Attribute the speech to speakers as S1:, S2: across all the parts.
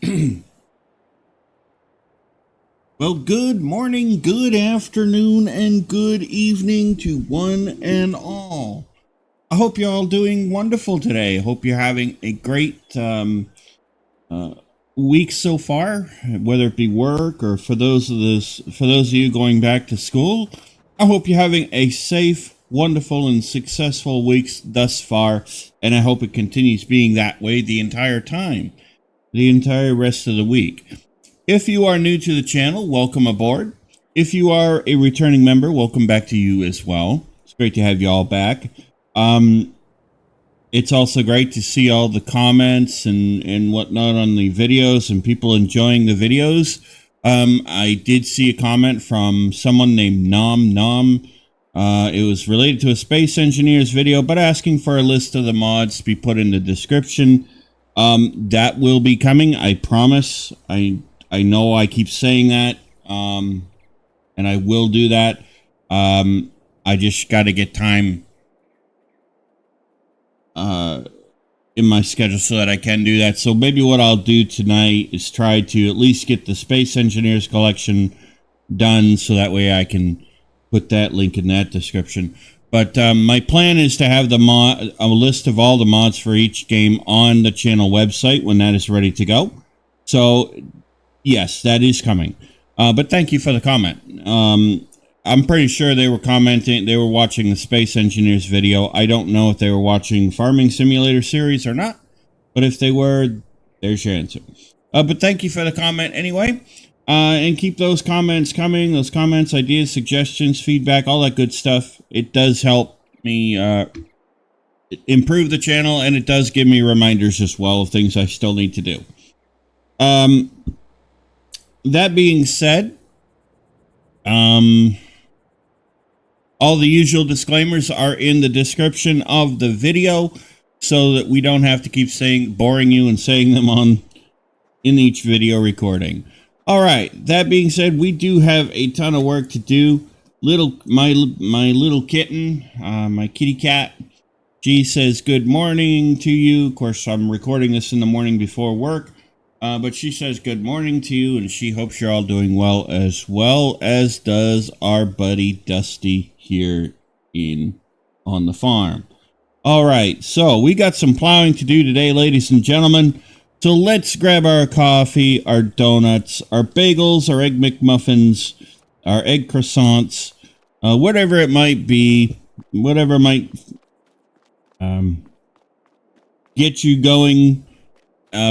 S1: Well, good morning, good afternoon, and good evening to one and all. I hope you're all doing wonderful today. I hope you're having a great week so far, whether it be work or for those of you going back to school. I hope you're having a safe, wonderful, and successful week thus far, and I hope it continues being that way the entire time, the entire rest of the week. If you are new to the channel, welcome aboard. If you are a returning member, welcome back to you as well. It's great to have you all back. It's also great to see all the comments and whatnot on the videos and people enjoying the videos. I did see a comment from someone named Nom. It was related to a Space Engineers video, but asking for a list of the mods to be put in the description. That will be coming, I promise. I know I keep saying that, and I will do that. I just got to get time in my schedule so that I can do that. So maybe what I'll do tonight is try to at least get the Space Engineers collection done, so that way I can put that link in that description. But my plan is to have a list of all the mods for each game on the channel website when that is ready to go. So yes, that is coming. But thank you for the comment. I'm pretty sure they were commenting, they were watching the Space Engineers video. I don't know if they were watching Farming Simulator series or not, but if they were, there's your answer. But thank you for the comment anyway. And keep those comments coming. Those comments, ideas, suggestions, feedback, all that good stuff. It does help me improve the channel, and it does give me reminders as well of things I still need to do. That being said, all the usual disclaimers are in the description of the video, so that we don't have to keep boring you and saying them in each video recording. All right. That being said, we do have a ton of work to do. My little kitten, my kitty cat, she says good morning to you. Of course, I'm recording this in the morning before work. But she says good morning to you, and she hopes you're all doing well as does our buddy Dusty here on the farm. All right, so we got some plowing to do today, ladies and gentlemen. So let's grab our coffee, our donuts, our bagels, our egg McMuffins, our egg croissants, whatever it might be, whatever might get you going.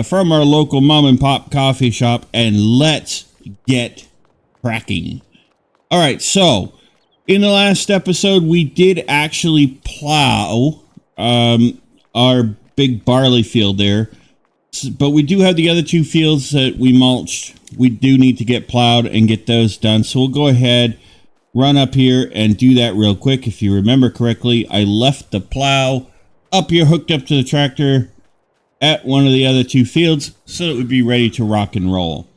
S1: From our local mom and pop coffee shop, and let's get cracking. All right, so in the last episode, we did actually plow our big barley field there, but we do have the other two fields that we mulched. We do need to get plowed and get those done, so we'll go ahead, run up here and do that real quick. If you remember correctly, I left the plow up here hooked up to the tractor at one of the other two fields, so it would be ready to rock and roll.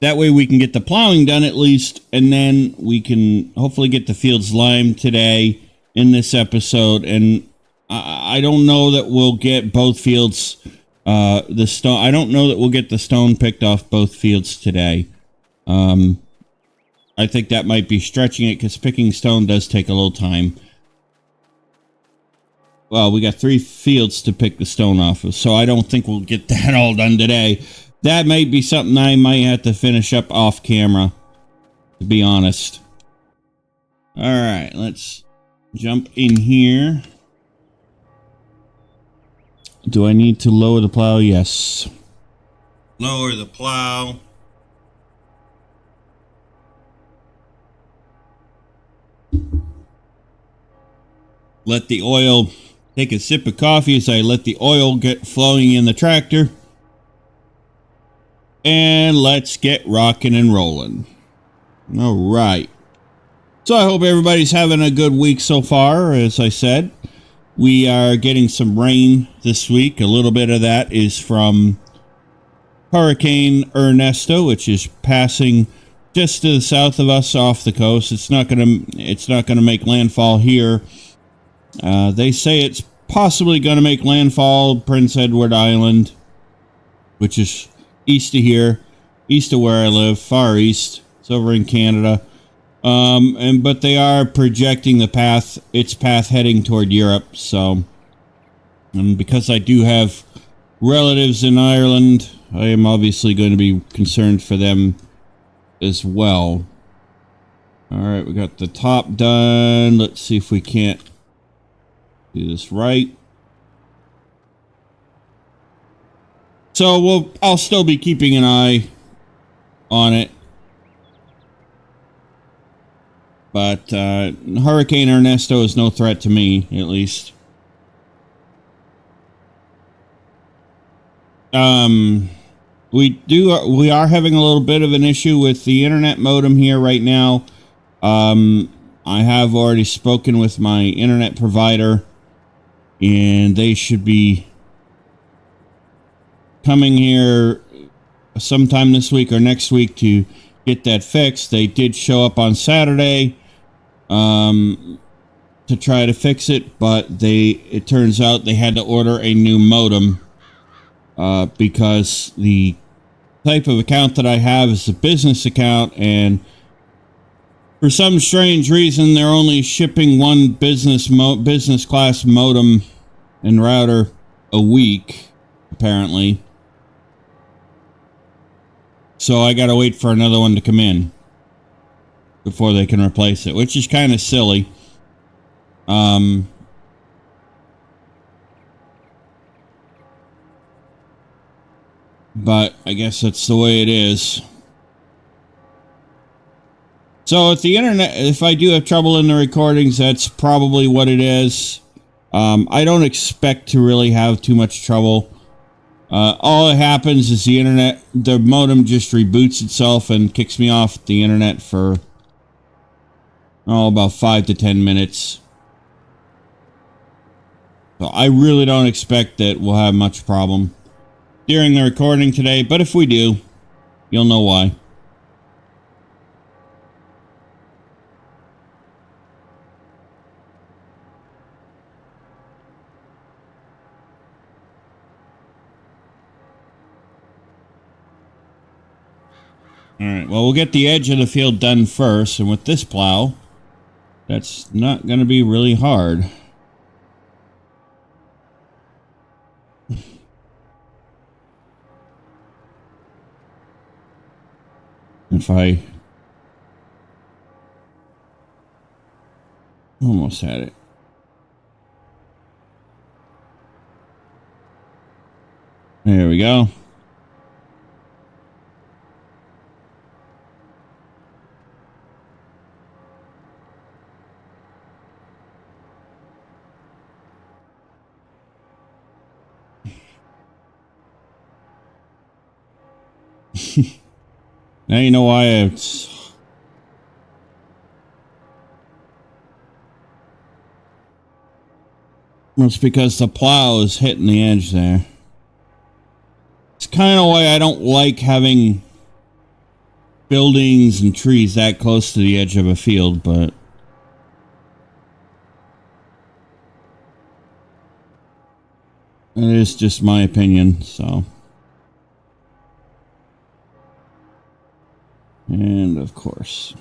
S1: That way we can get the plowing done at least, and then we can hopefully get the fields limed today in this episode. And I don't know that we'll get both fields, I don't know that we'll get the stone picked off both fields today. I think that might be stretching it, because picking stone does take a little time. Well, we got 3 fields to pick the stone off of, so I don't think we'll get that all done today. That might be something I might have to finish up off camera, to be honest. All right, let's jump in here. Do I need to lower the plow? Yes. Lower the plow. Let the oil... Take a sip of coffee as I let the oil get flowing in the tractor. And let's get rocking and rolling. All right. So I hope everybody's having a good week so far. As I said, we are getting some rain this week. A little bit of that is from Hurricane Ernesto, which is passing just to the south of us off the coast. It's not gonna make landfall here. They say it's possibly going to make landfall Prince Edward Island, which is east of here, east of where I live, far east. It's over in Canada. But they are projecting its path heading toward Europe. So, and because I do have relatives in Ireland, I am obviously going to be concerned for them as well. All right, we got the top done. Let's see if we can't do this right. So I'll still be keeping an eye on it. But Hurricane Ernesto is no threat to me, at least. We are having a little bit of an issue with the internet modem here right now. I have already spoken with my internet provider, and they should be coming here sometime this week or next week to get that fixed. They did show up on Saturday to try to fix it, but it turns out they had to order a new modem because the type of account that I have is a business account, and for some strange reason they're only shipping one business class modem and router a week, apparently. So I gotta wait for another one to come in before they can replace it, which is kind of silly. But I guess that's the way it is. So if I do have trouble in the recordings, that's probably what it is. I don't expect to really have too much trouble. All that happens is the modem just reboots itself and kicks me off the internet for about 5 to 10 minutes. So I really don't expect that we'll have much problem during the recording today, but if we do, you'll know why. All right, well, we'll get the edge of the field done first, and with this plow, that's not going to be really hard. If I almost had it. There we go. Now you know why it's because the plow is hitting the edge there. It's kind of why I don't like having buildings and trees that close to the edge of a field, but it is just my opinion, so. And of course.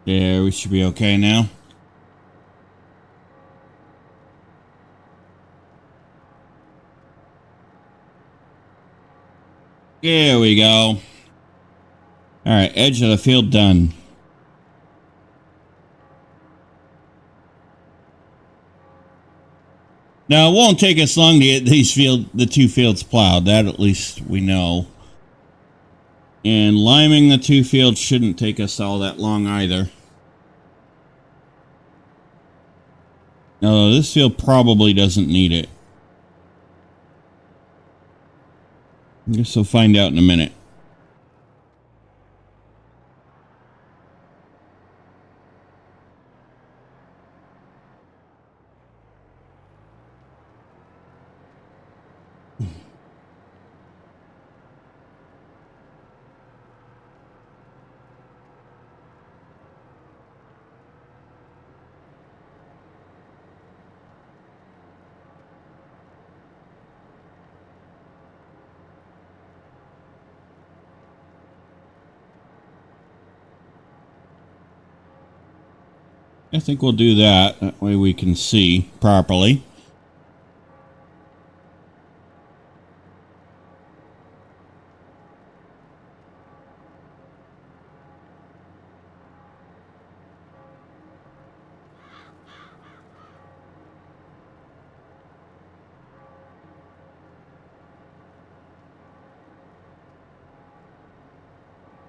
S1: Yeah, we should be okay now. There we go. All right, edge of the field done. Now, it won't take us long to get the 2 fields plowed. That at least we know. And liming the 2 fields shouldn't take us all that long either. No, this field probably doesn't need it. I guess we'll find out in a minute. I think we'll do that. That way we can see properly.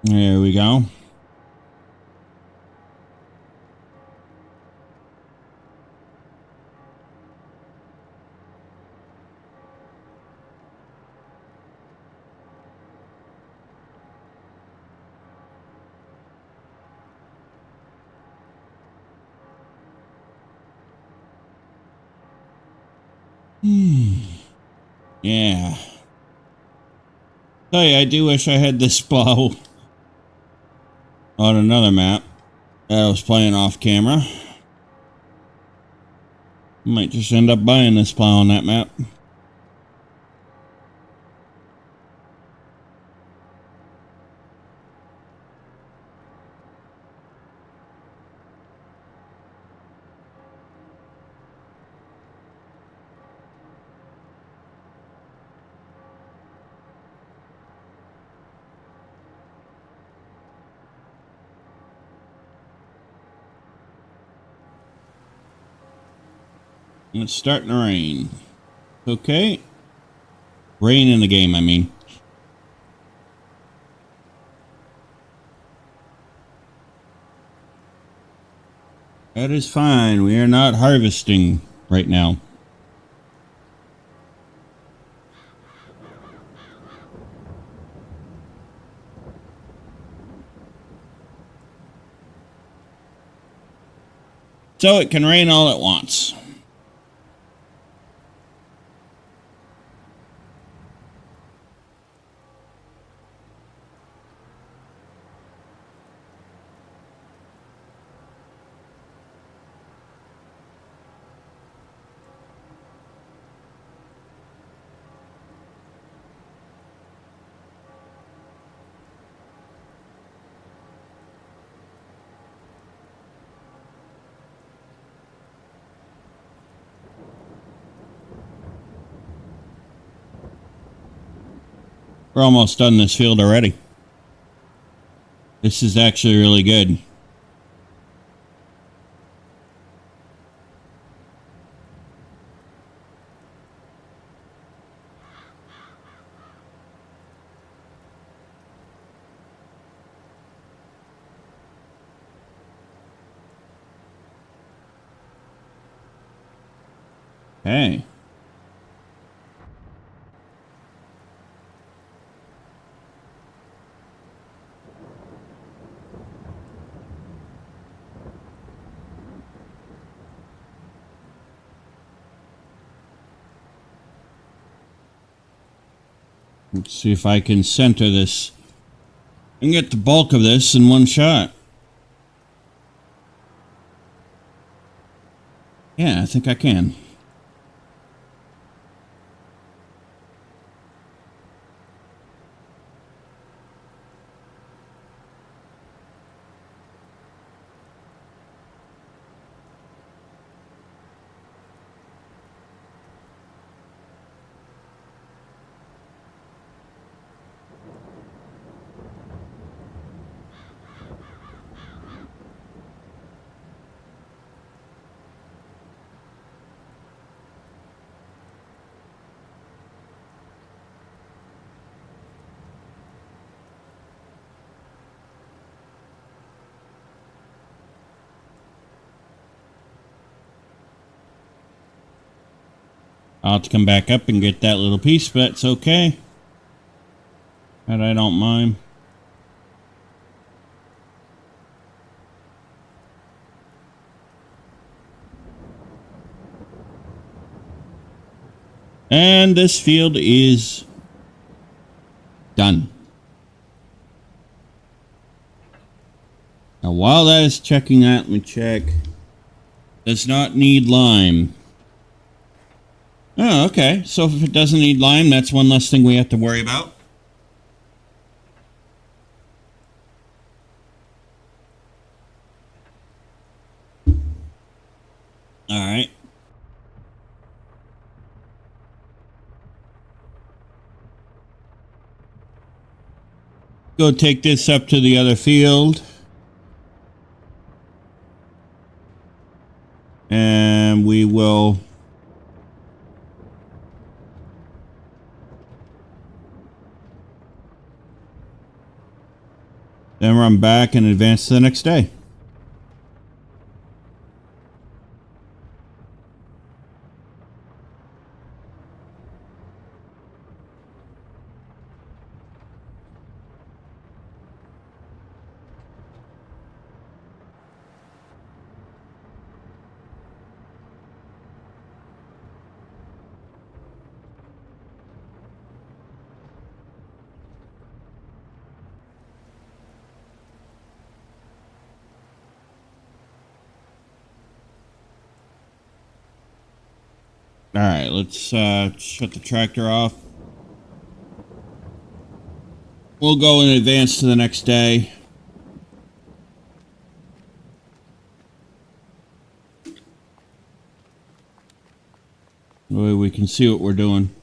S1: There we go. Yeah. Oh yeah, I do wish I had this plow on another map that I was playing off camera. Might just end up buying this plow on that map. It's starting to rain. Okay. Rain in the game, I mean. That is fine. We are not harvesting right now. So it can rain all at once. We're almost done this field already. This is actually really good. Hey. Let's see if I can center this and get the bulk of this in one shot. Yeah, I think I can. I'll have to come back up and get that little piece, but that's okay. That I don't mind. And this field is done. Now, while that is checking that, let me check. Does not need lime. Oh, okay. So if it doesn't need lime, that's one less thing we have to worry about. All right. Go take this up to the other field. And we will then run back and advance to the next day. All right, let's shut the tractor off. We'll go in advance to the next day. That way we can see what we're doing.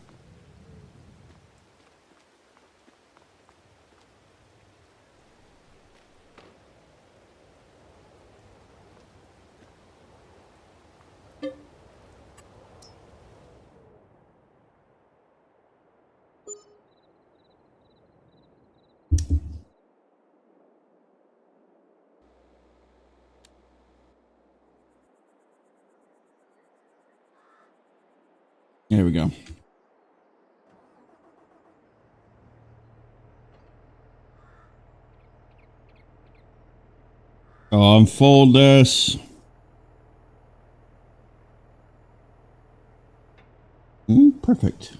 S1: There we go. I'll unfold this. Perfect.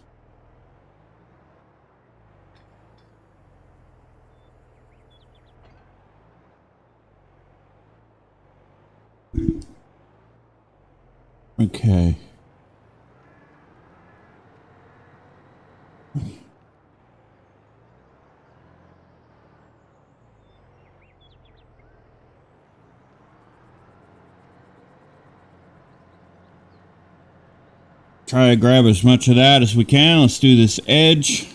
S1: Okay. Try to grab as much of that as we can. Let's do this edge.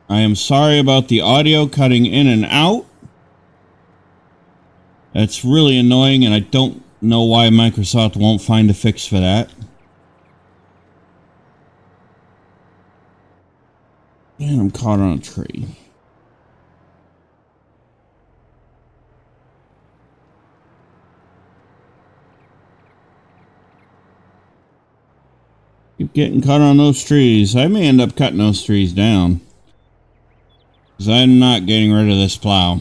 S1: I am sorry about the audio cutting in and out. That's really annoying, and I don't know why Microsoft won't find a fix for that. And I'm caught on a tree. Keep getting caught on those trees. I may end up cutting those trees down, because I'm not getting rid of this plow.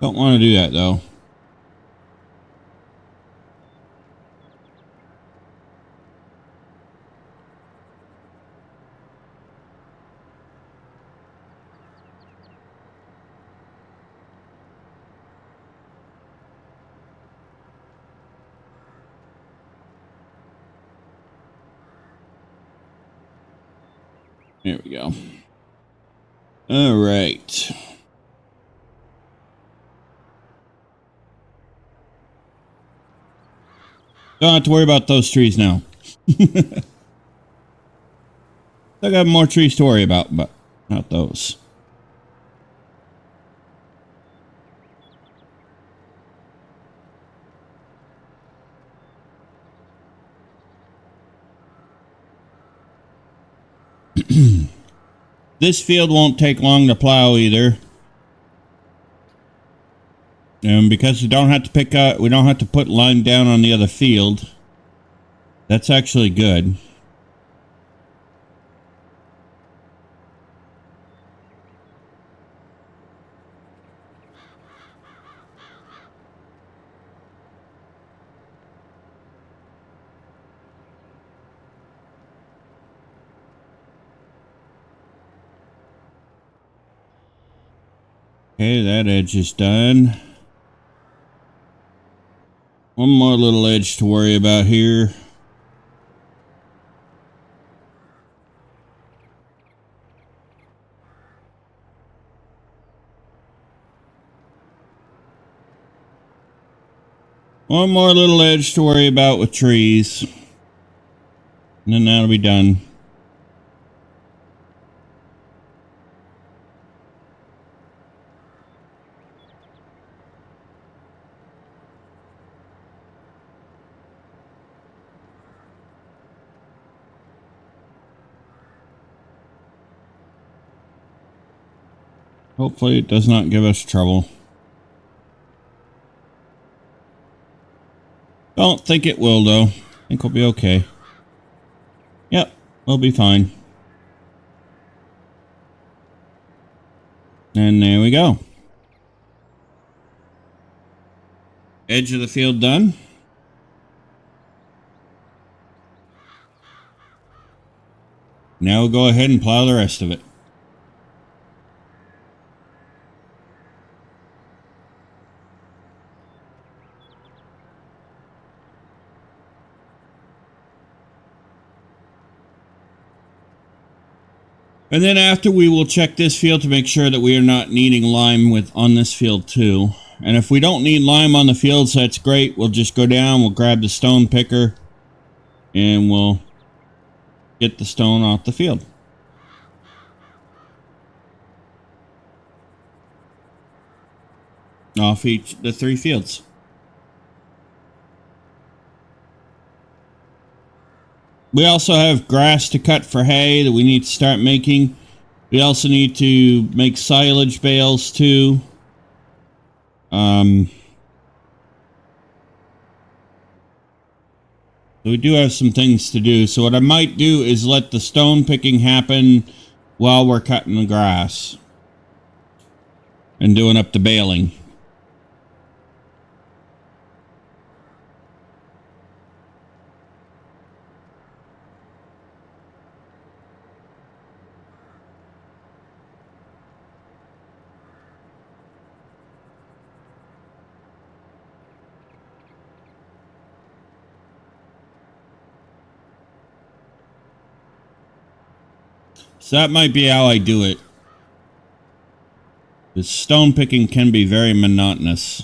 S1: Don't want to do that, though. There we go. All right. Don't have to worry about those trees now. I got more trees to worry about, but not those. This field won't take long to plow either. And because we don't have to we don't have to put lime down on the other field. That's actually good. Okay, that edge is done. One more little edge to worry about here. One more little edge to worry about with trees. And then that'll be done. Hopefully it does not give us trouble. Don't think it will, though. I think we'll be okay. Yep, we'll be fine. And there we go. Edge of the field done. Now we'll go ahead and plow the rest of it. And then after, we will check this field to make sure that we are not needing lime on this field too. And if we don't need lime on the fields, that's great. We'll just go down, we'll grab the stone picker, and we'll get the stone off the field. Off the 3 fields. We also have grass to cut for hay that we need to start making. We also need to make silage bales too. So we do have some things to do. So what I might do is let the stone picking happen while we're cutting the grass and doing up the baling. So that might be how I do it. The stone picking can be very monotonous.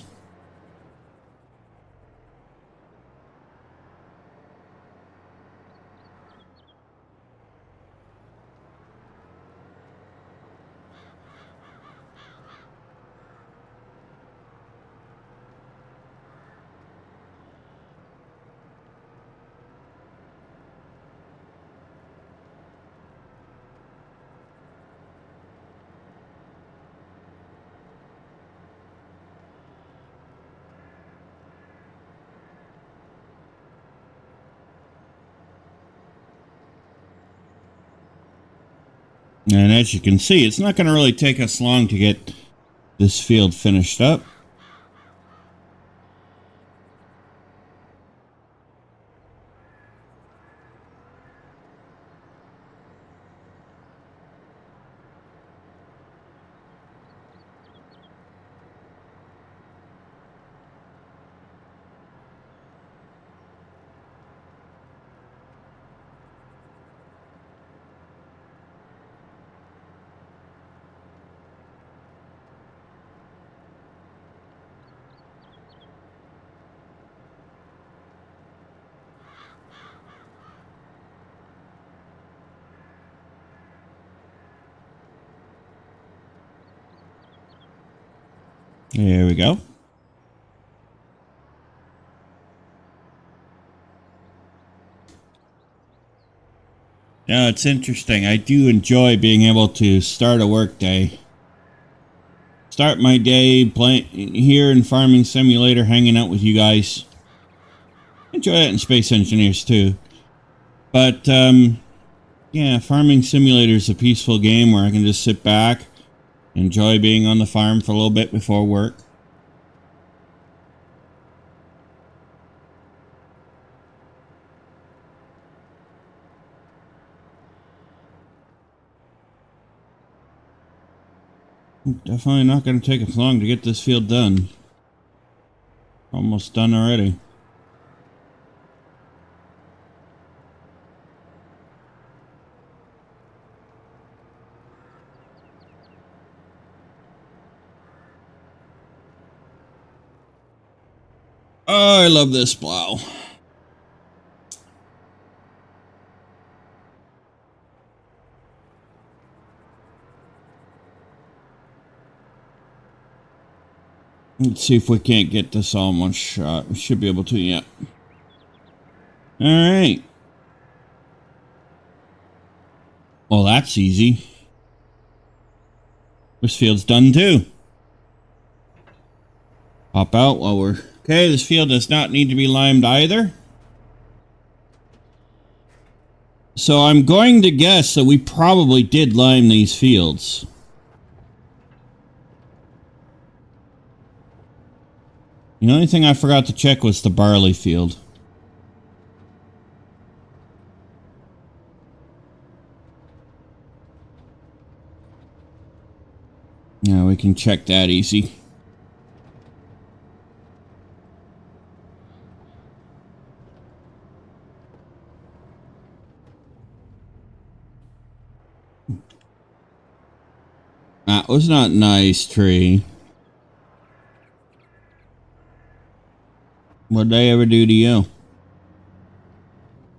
S1: And as you can see, it's not going to really take us long to get this field finished up. There we go. Yeah, it's interesting. I do enjoy being able to start a work day. Start my day playing here in Farming Simulator, hanging out with you guys. Enjoy it in Space Engineers too. But, yeah, Farming Simulator is a peaceful game where I can just sit back, enjoy being on the farm for a little bit before work. Definitely not going to take us long to get this field done. Almost done already. Oh, I love this plow. Let's see if we can't get this all in one shot. We should be able to, yeah. Alright. Well, that's easy. This field's done too. Pop out while we're... Okay, this field does not need to be limed either. So I'm going to guess that we probably did lime these fields. The only thing I forgot to check was the barley field. Yeah, we can check that easy. That was not nice, tree. What'd they ever do to you?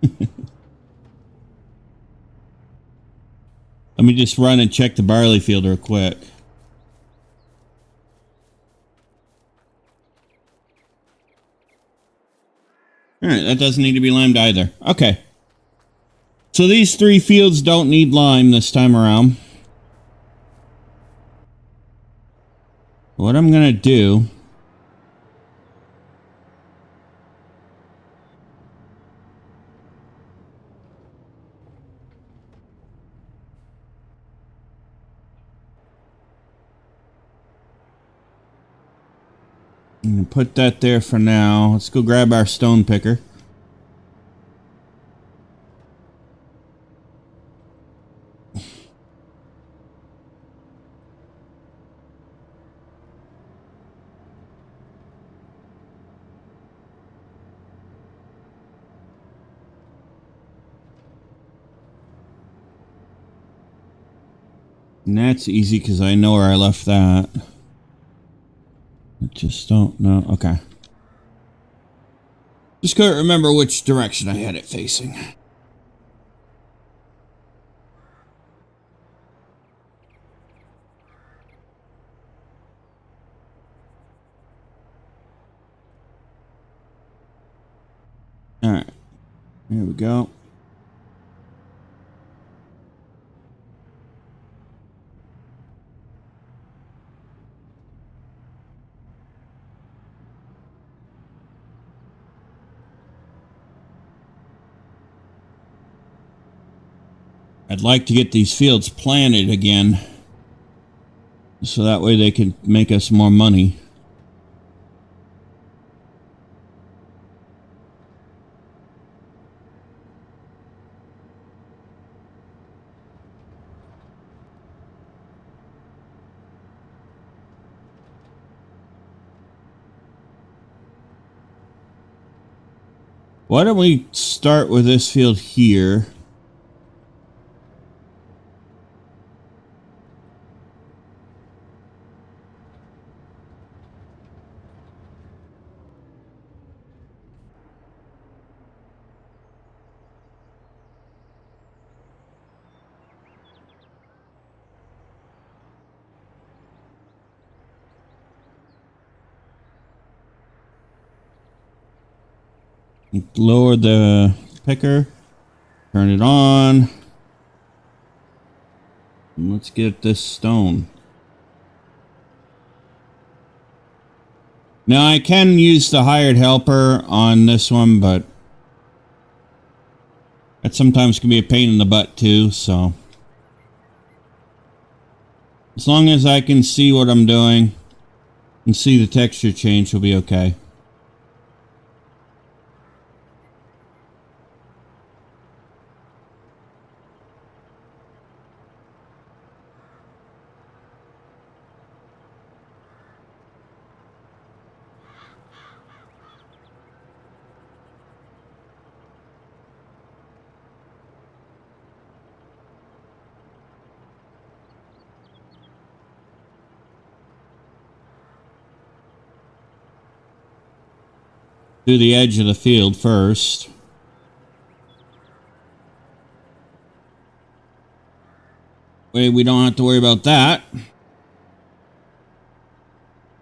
S1: Let me just run and check the barley field real quick. Alright, that doesn't need to be limed either. Okay. So these 3 fields don't need lime this time around. What I'm going to do... I'm going to put that there for now. Let's go grab our stone picker. And that's easy because I know where I left that. I just don't know. Okay. Just couldn't remember which direction I had it facing. Alright. Here we go. I'd like to get these fields planted again, so that way they can make us more money. Why don't we start with this field here? Lower the picker, turn it on. Let's get this stone. Now I can use the hired helper on this one, but that sometimes can be a pain in the butt too, so. As long as I can see what I'm doing and see the texture change, we'll be okay. Do the edge of the field first. We don't have to worry about that.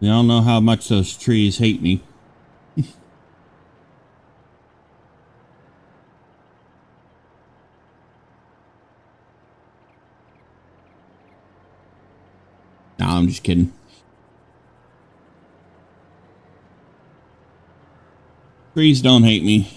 S1: We all know how much those trees hate me. No, I'm just kidding. Trees don't hate me.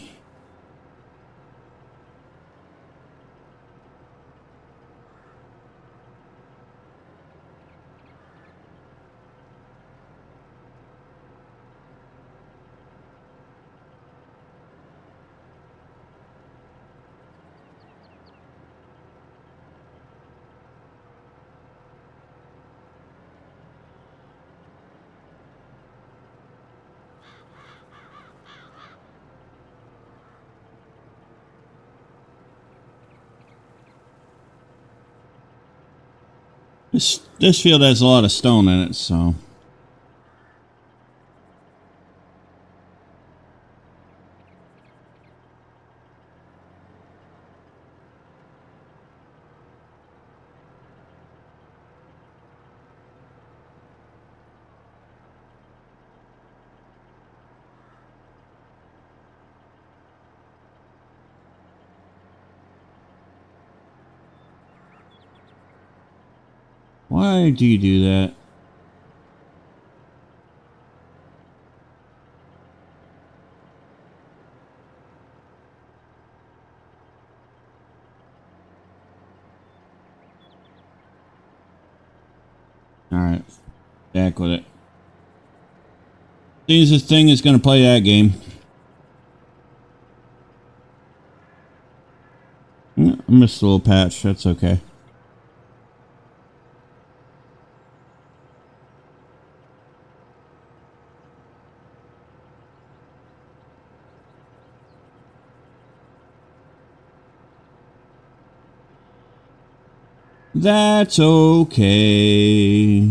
S1: This field has a lot of stone in it, so. Why do you do that? Alright. Back with it. Seems this thing is going to play that game. I missed a little patch. That's okay. That's okay.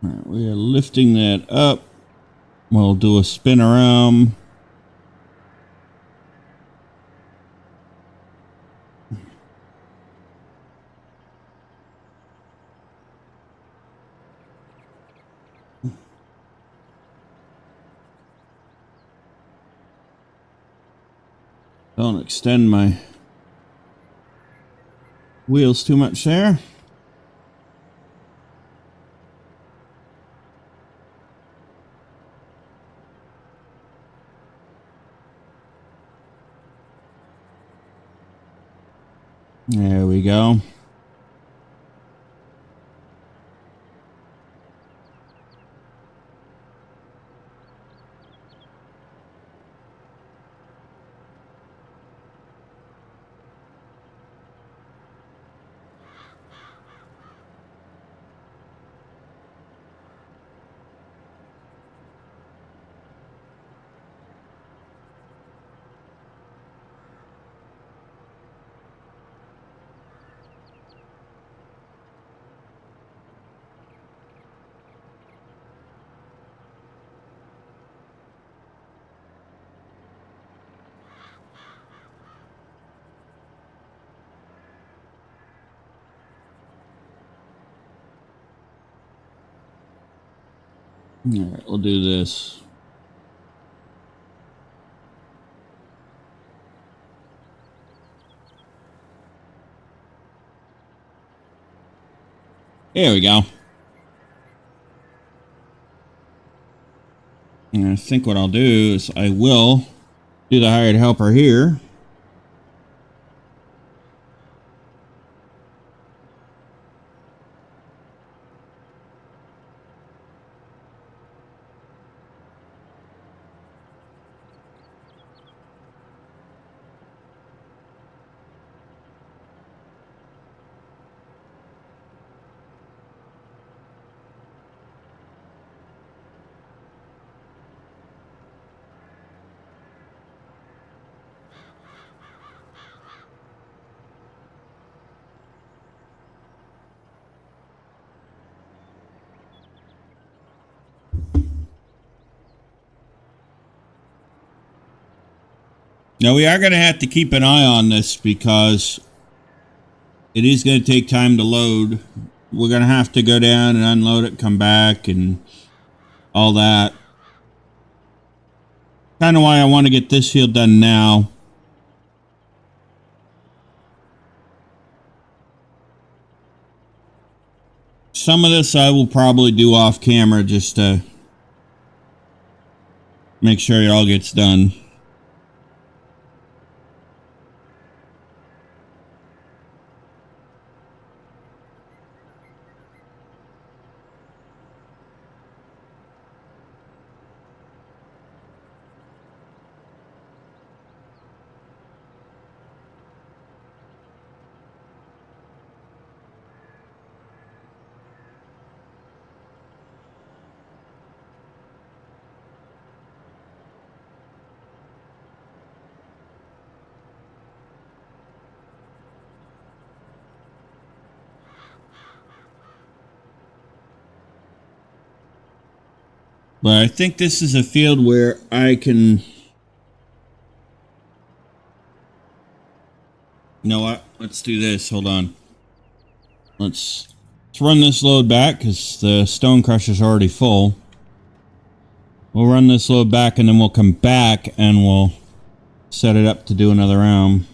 S1: All right, we are lifting that up. We'll do a spin around. Don't extend my wheels too much there. There we go. All right, we'll do this. There we go. And I think what I'll do is I will do the hired helper here. Now we are going to have to keep an eye on this because it is going to take time to load. We're going to have to go down and unload it, come back, and all that. Kind of why I want to get this field done now. Some of this I will probably do off camera just to make sure it all gets done. But I think this is a field where I can... You know what? Let's do this. Hold on. Let's run this load back because the stone crusher's already full. We'll run this load back and then we'll come back and we'll set it up to do another round.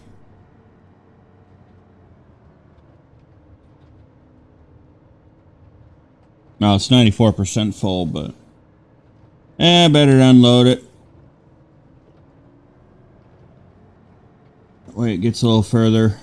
S1: No, it's 94% full, but... better to unload it. That way it gets a little further.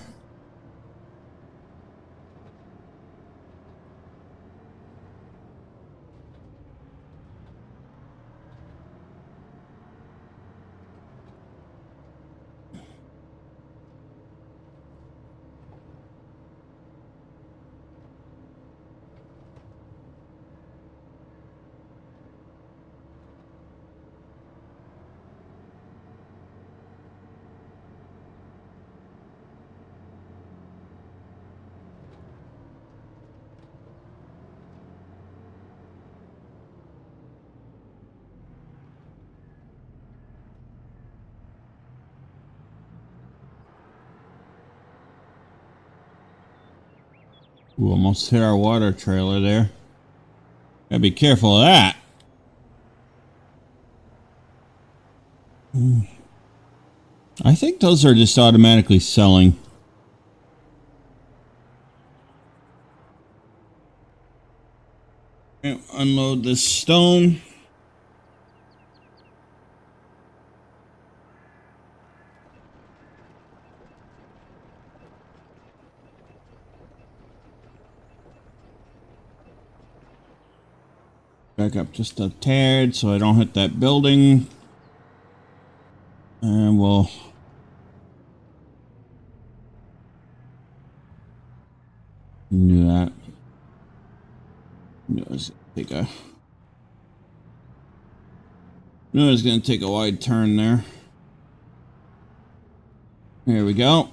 S1: Ooh, almost hit our water trailer there. Gotta be careful of that. I think those are just automatically selling. Unload this stone. Back up just a tad so I don't hit that building. And we'll... do that. Let's take a... No, it's going to take a wide turn there. There we go.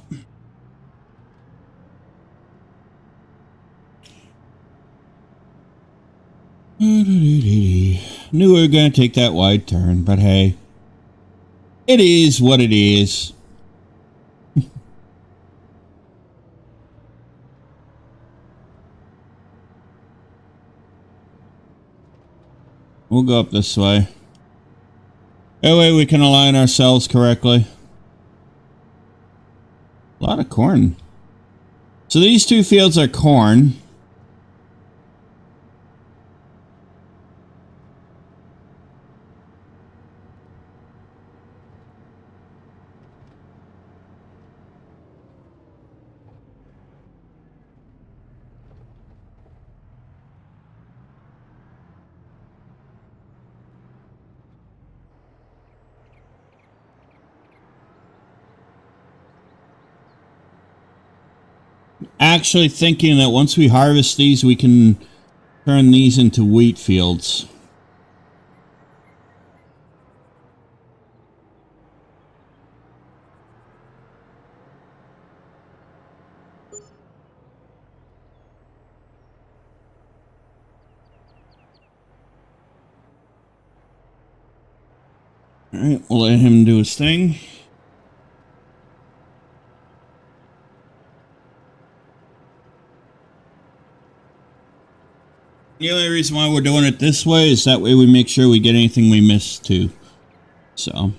S1: Knew we were going to take that wide turn, but hey. It is what it is. We'll go up this way. That way we can align ourselves correctly. A lot of corn. So these two fields are corn. Actually thinking that once we harvest these, we can turn these into wheat fields. Alright, we'll let him do his thing. The only reason why we're doing it this way is that way we make sure we get anything we miss too. So.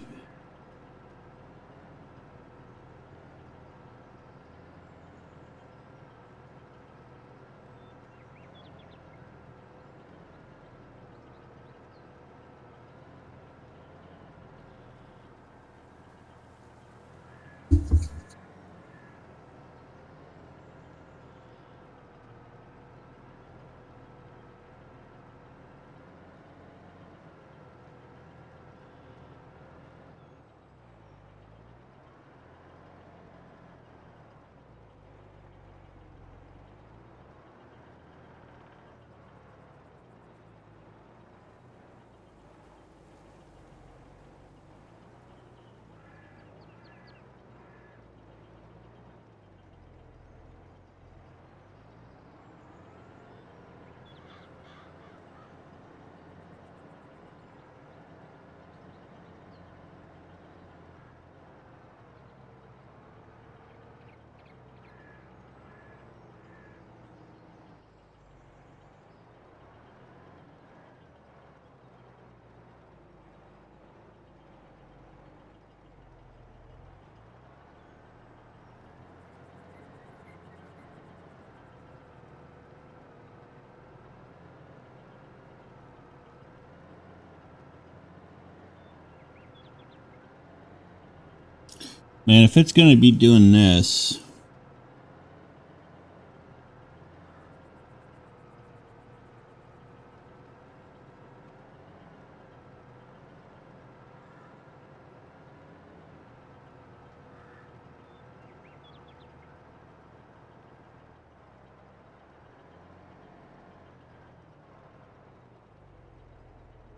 S1: Man, if it's going to be doing this...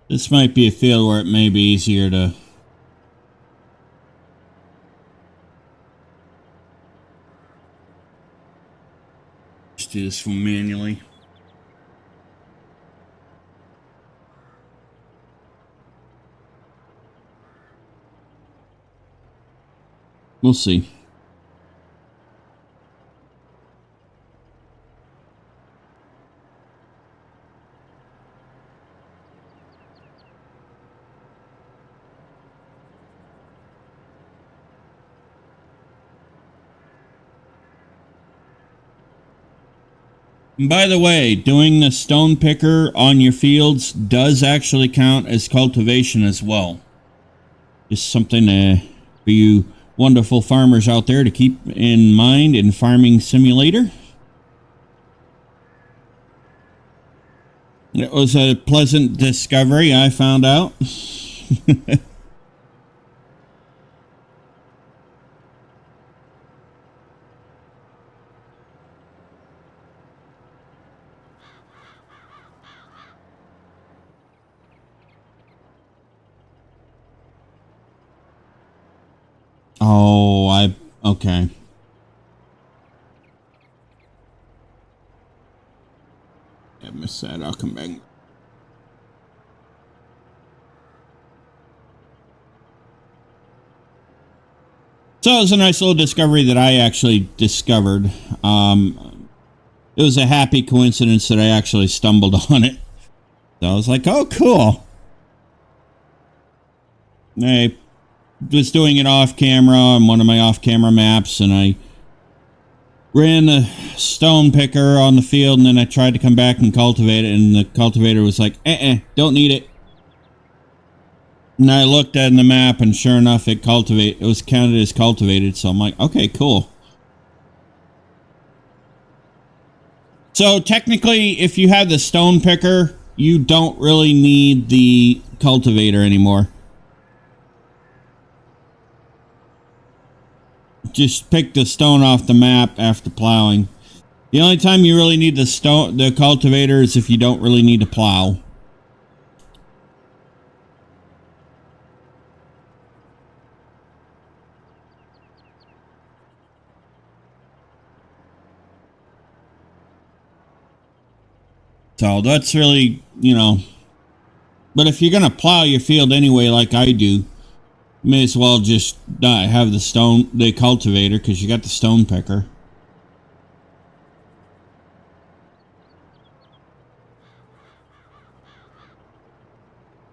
S1: This might be a field where it may be easier to... Just do this one manually. We'll see. And by the way, doing the stone picker on your fields does actually count as cultivation as well. Just something for you wonderful farmers out there to keep in mind in Farming Simulator. It was a pleasant discovery, I found out. Okay. I missed that. I'll come back. So it was a nice little discovery that I actually discovered. It was a happy coincidence that I actually stumbled on it. So I was like, oh, cool. I was doing it off camera on one of my off camera maps, and I ran the stone picker on the field, and then I tried to come back and cultivate it, and the cultivator was like, don't need it. And I looked at the map, and sure enough, it was counted as cultivated. So I'm like, okay, cool. So technically, if you have the stone picker, you don't really need the cultivator anymore. Just pick the stone off the map after plowing. The only time you really need the cultivator is if you don't really need to plow. So that's really, but if you're going to plow your field anyway, like I do, you may as well just have the cultivator, because you got the stone picker.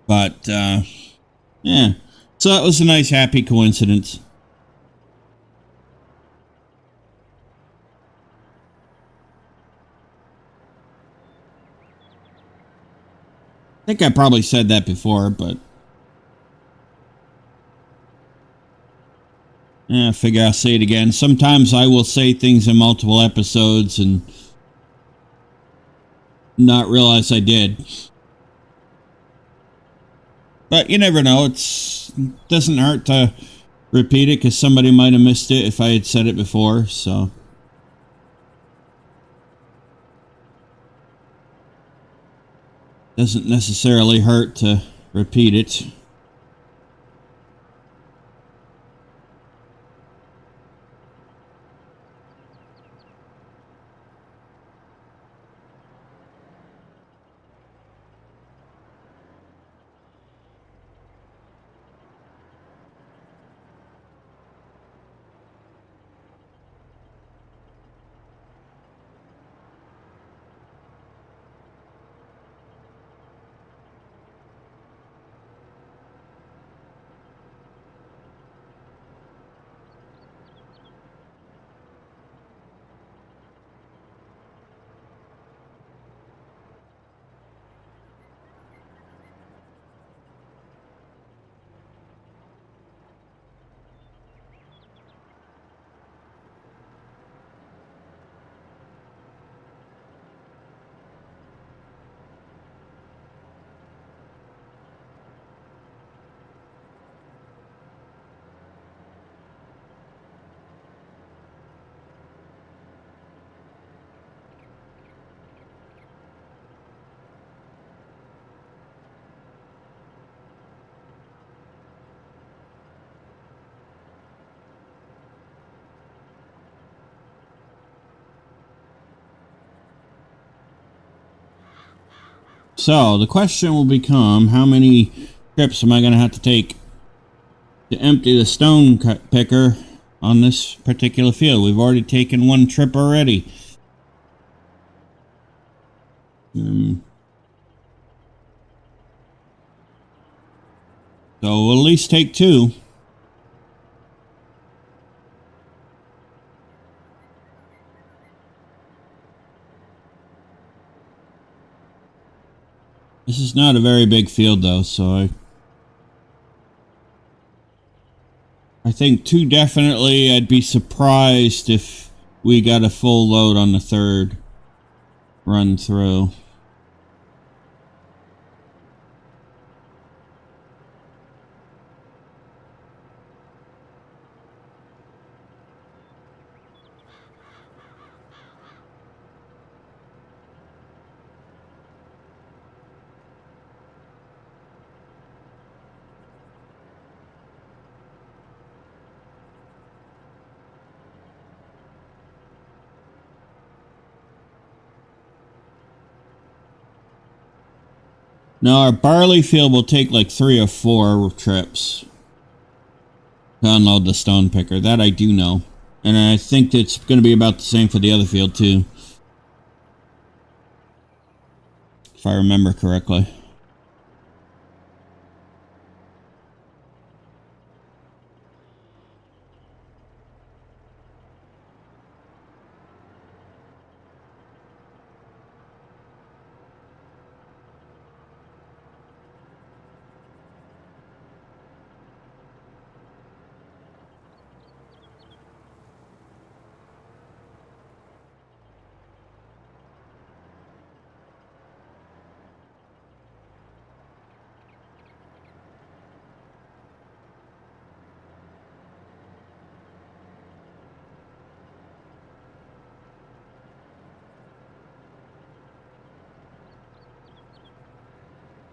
S1: But, yeah. So that was a nice, happy coincidence. I think I probably said that before, but yeah, I figure I'll say it again. Sometimes I will say things in multiple episodes and not realize I did. But you never know. It doesn't hurt to repeat it, because somebody might have missed it if I had said it before, so. Doesn't necessarily hurt to repeat it. So the question will become, how many trips am I going to have to take to empty the stone picker on this particular field? We've already taken one trip already. So we'll at least take two. This is not a very big field, though, so I think two definitely. I'd be surprised if we got a full load on the third run through. Now, our barley field will take like 3 or 4 trips to unload the stone picker. That I do know. And I think it's going to be about the same for the other field, too. If if I remember correctly.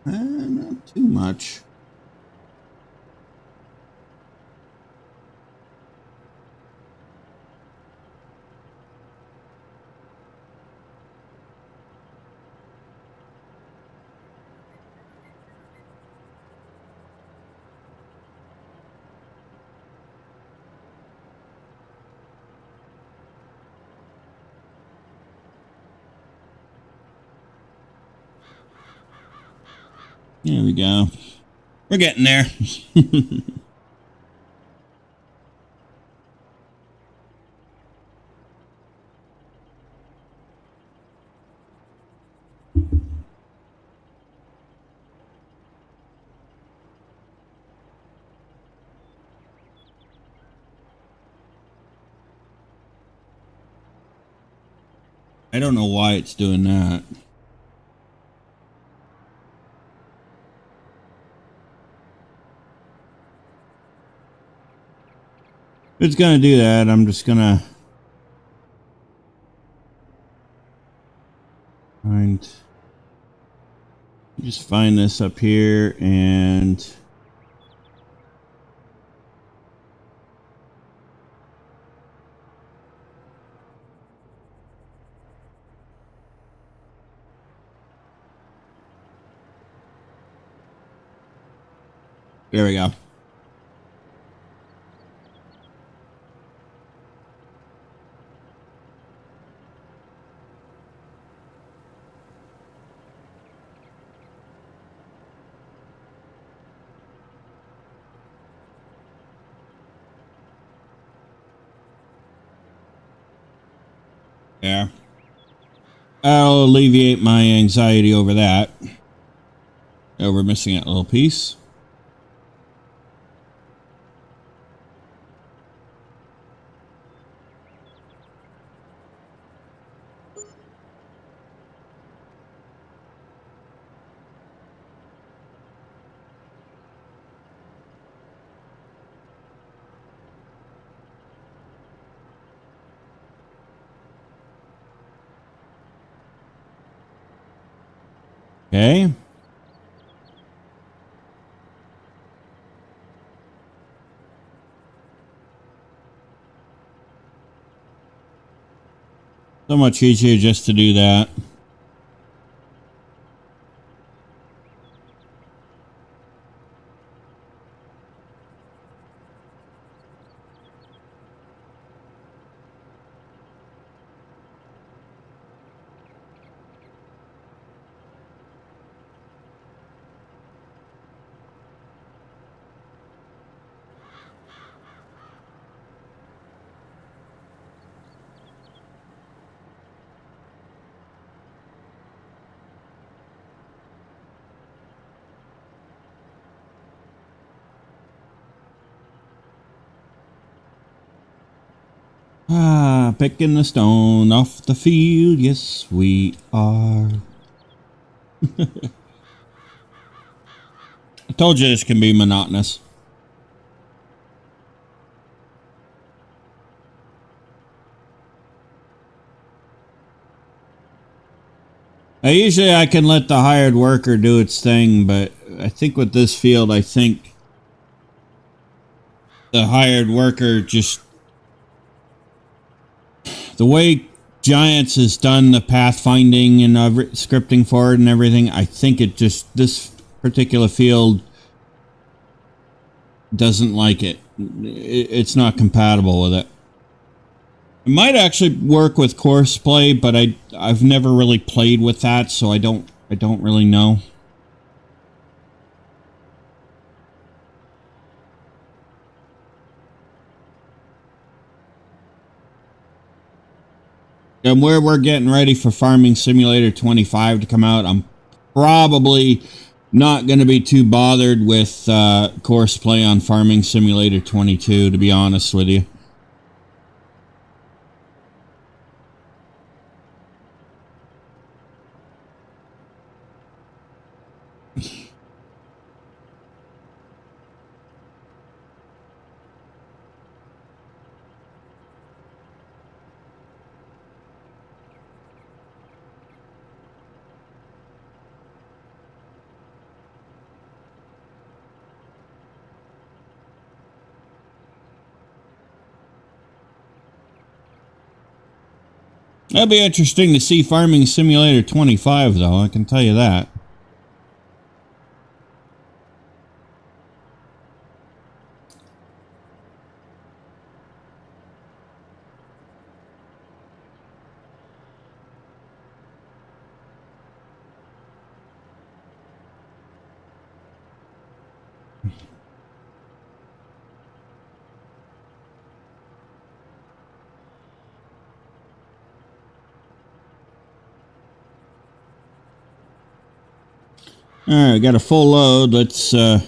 S1: Not too much. There we go. We're getting there. I don't know why it's doing that. If it's gonna do that, I'm just gonna find this up here and there we go. Yeah. I'll alleviate my anxiety over that. Oh, we're missing that little piece. Okay. So much easier just to do that. Picking the stone off the field. Yes, we are. I told you this can be monotonous. Usually I can let the hired worker do its thing, but I think with this field, I think the hired worker just... The way Giants has done the pathfinding and scripting for it and everything, I think it just... This particular field doesn't like it. It's not compatible with it. It might actually work with course play, but I've never really played with that, so I don't I don't really know. And where we're getting ready for Farming Simulator 25 to come out, I'm probably not going to be too bothered with course play on Farming Simulator 22, to be honest with you. That'll be interesting to see Farming Simulator 25, though, I can tell you that. All right, got a full load. Let's go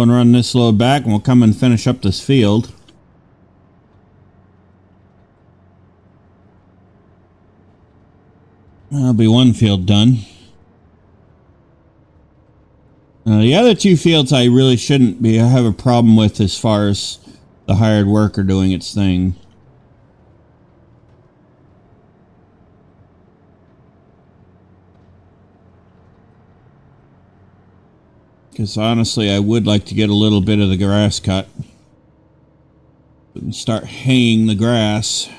S1: and run this load back, and we'll come and finish up this field. That'll be one field done. The other two fields I really shouldn't be. I have a problem with as far as the hired worker doing its thing. Because honestly, I would like to get a little bit of the grass cut. And start haying the grass.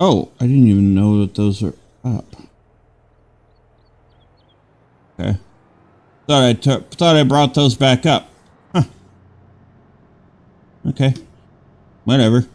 S1: Oh, I didn't even know that those are up. Okay. Thought I brought those back up. Huh. Okay. Whatever.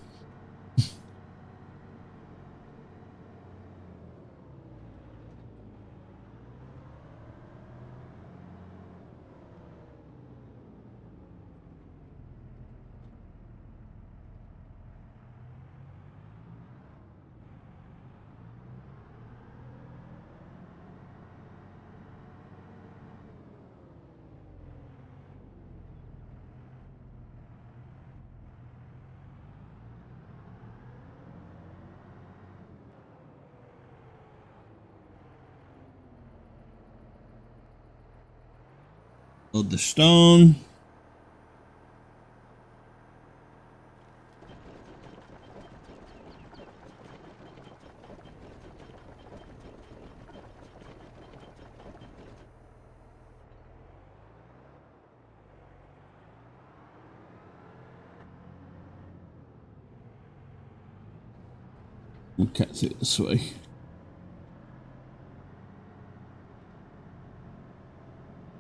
S1: Load the stone. We'll cut through this way.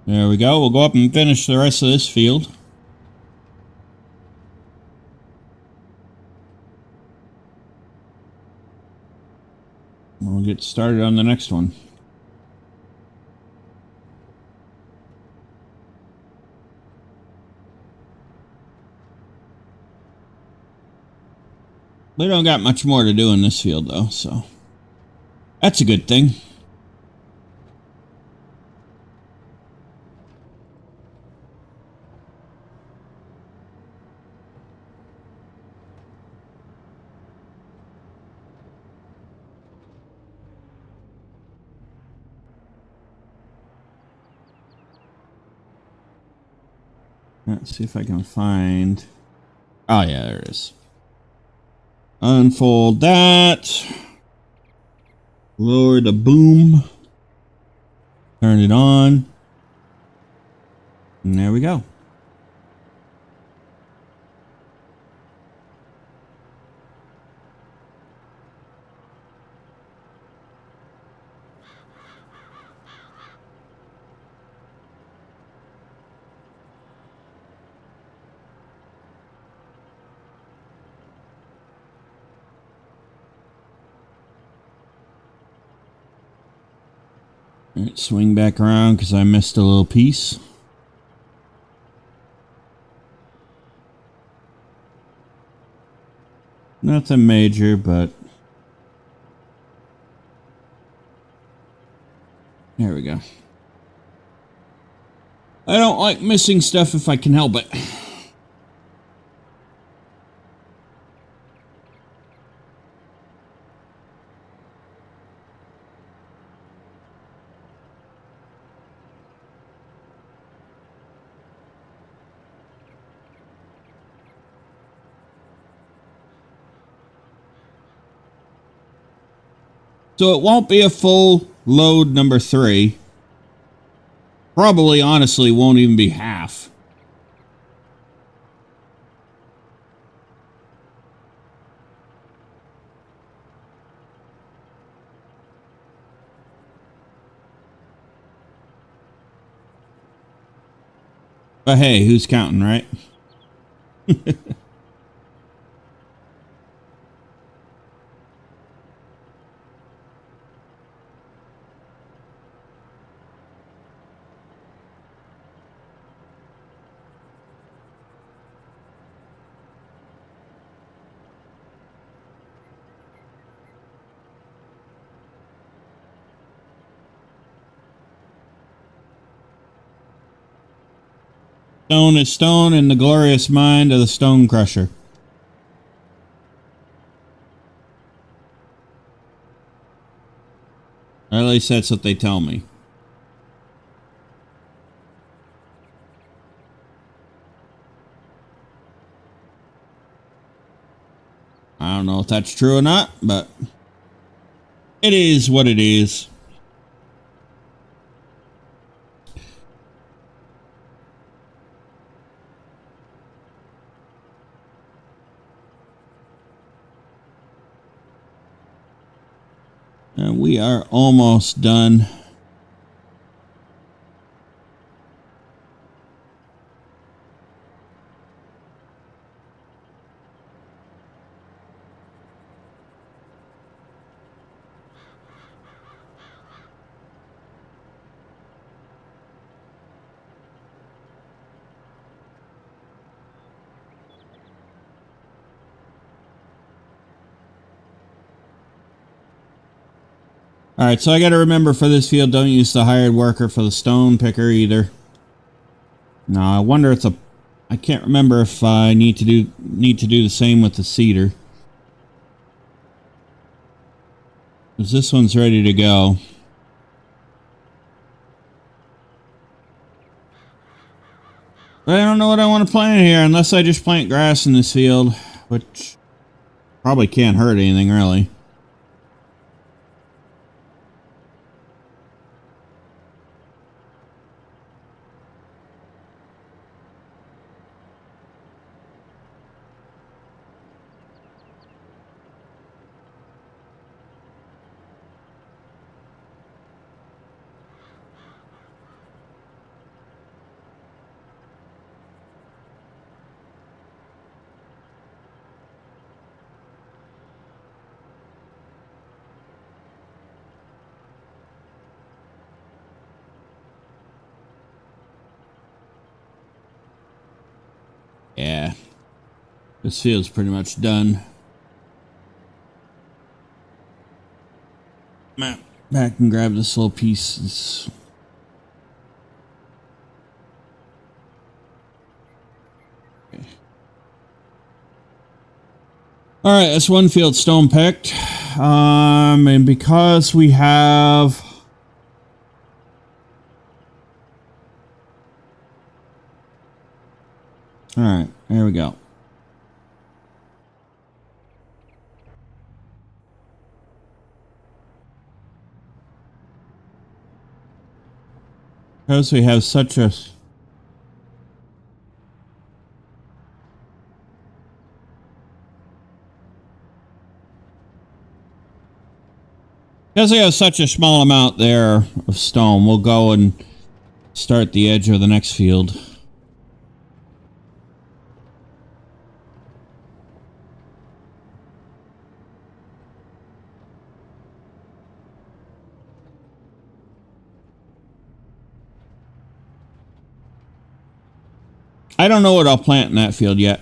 S1: There we go. We'll go up and finish the rest of this field. We'll get started on the next one. We don't got much more to do in this field, though, so that's a good thing. Let's see if I can find... Oh, yeah, there it is. Unfold that. Lower the boom. Turn it on. And there we go. Right, swing back around because I missed a little piece. Nothing major, but there we go. I don't like missing stuff if I can help it. So it won't be a full load number 3. Probably, honestly, won't even be half. But hey, who's counting, right? Stone is stone in the glorious mind of the stone crusher. Or at least that's what they tell me. I don't know if that's true or not, but it is what it is. And we are almost done. Alright, so I got to remember for this field, don't use the hired worker for the stone picker either. Now, I wonder if I can't remember if I need to do the same with the cedar. Because this one's ready to go. But I don't know what I want to plant here unless I just plant grass in this field, which probably can't hurt anything really. Yeah. This field's pretty much done. Back and grab this little piece. Okay. All right, that's one field stone picked. And because we have... All right, there we go. Because we have such a... Because we have such a small amount there of stone, we'll go and start the edge of the next field. I don't know what I'll plant in that field yet.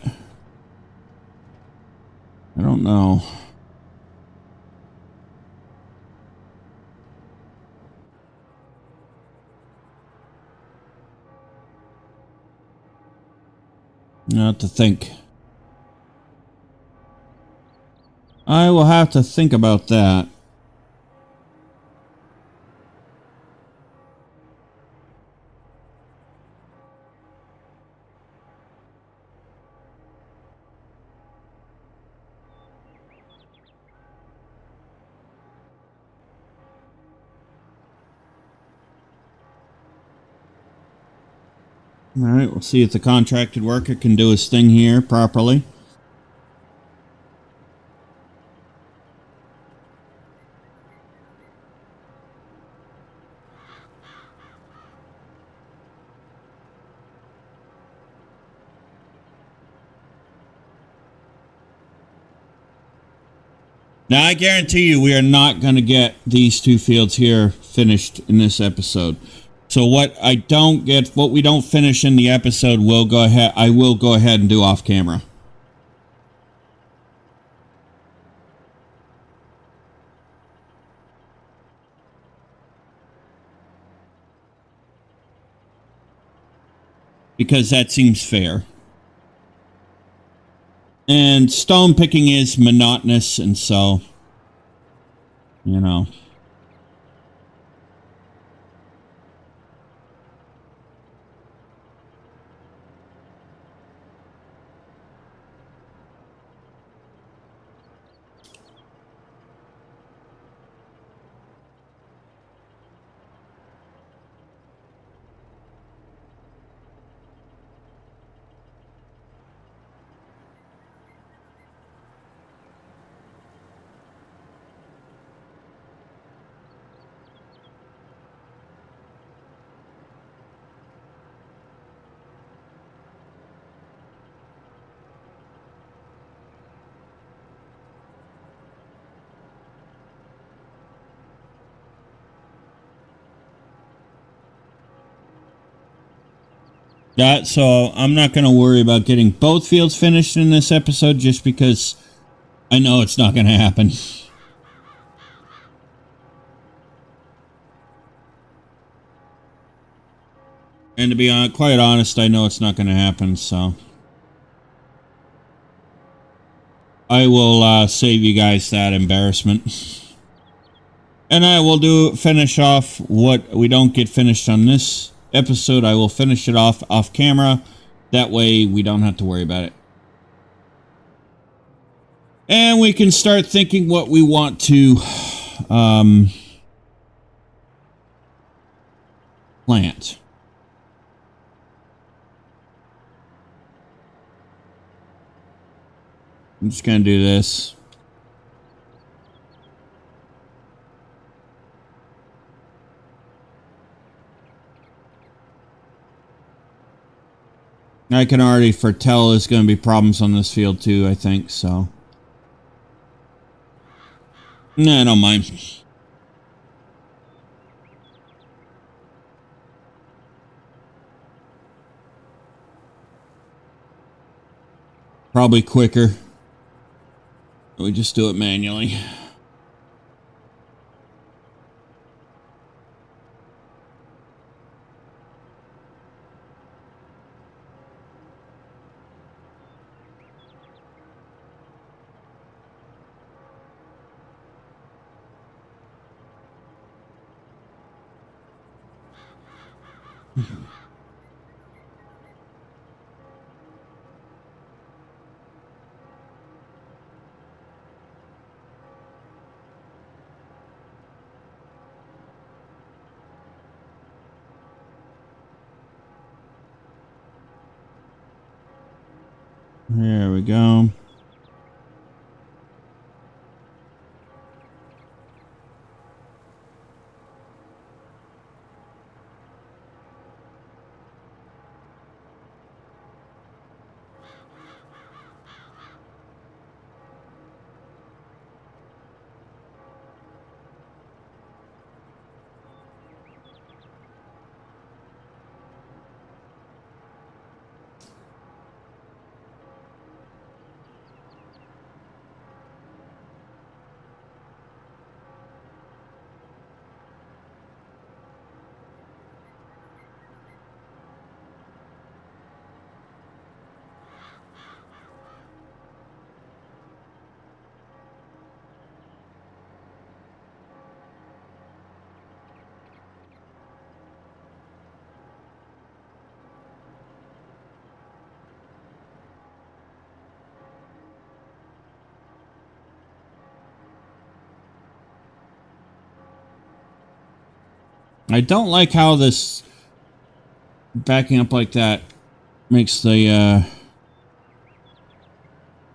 S1: I don't know. I have to think. I will have to think about that. All right, we'll see if the contracted worker can do his thing here properly. Now, I guarantee you we are not going to get these two fields here finished in this episode. So what we don't finish in the episode, I will go ahead and do off camera. Because that seems fair. And stone picking is monotonous, and so, you know. So I'm not going to worry about getting both fields finished in this episode just because I know it's not going to happen. And to be quite honest, I know it's not going to happen, so I will save you guys that embarrassment. And I will finish off what we don't get finished on this episode. I will finish it off camera. That way we don't have to worry about it. And we can start thinking what we want to plant. I'm just going to do this. I can already foretell there's going to be problems on this field too, I think, so. Nah, I don't mind. Probably quicker. We just do it manually. There we go. I don't like how this backing up like that makes the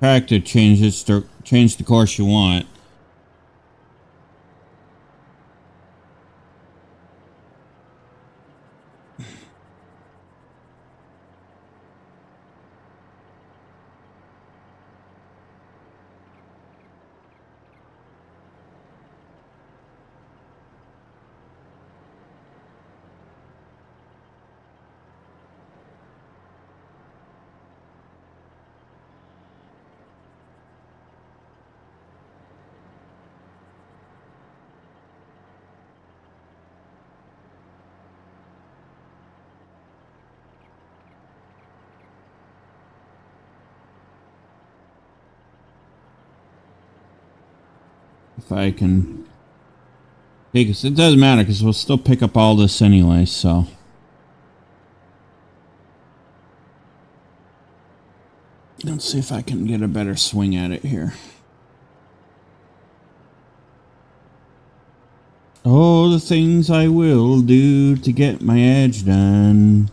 S1: tractor change the course you want. If I can take it, it doesn't matter because we'll still pick up all this anyway, so. Let's see if I can get a better swing at it here. Oh, the things I will do to get my edge done.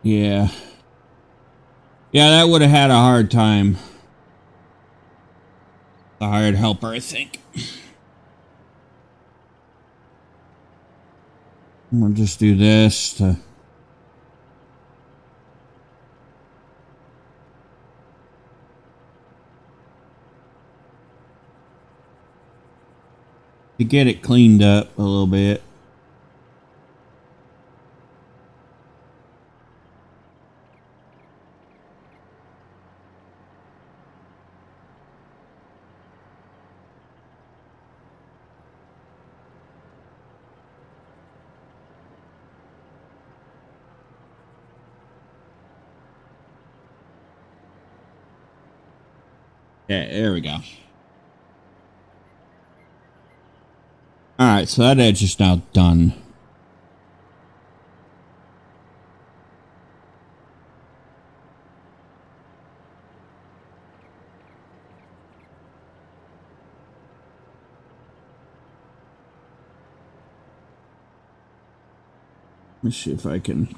S1: Yeah. Yeah, that would have had a hard time. The hired helper, I think. We'll just do this to get it cleaned up a little bit. Yeah, there we go. Alright, so that edge is now done. Let's see if I can.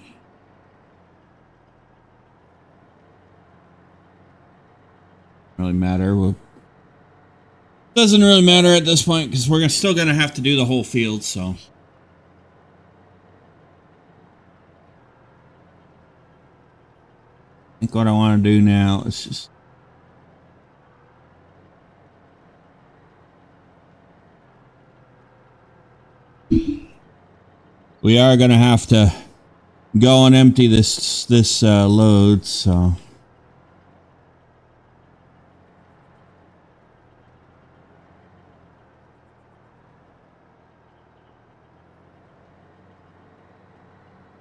S1: Really matter. Well, doesn't really matter at this point because we're still gonna have to do the whole field. So I think what I want to do now is just we are gonna have to go and empty this load. So.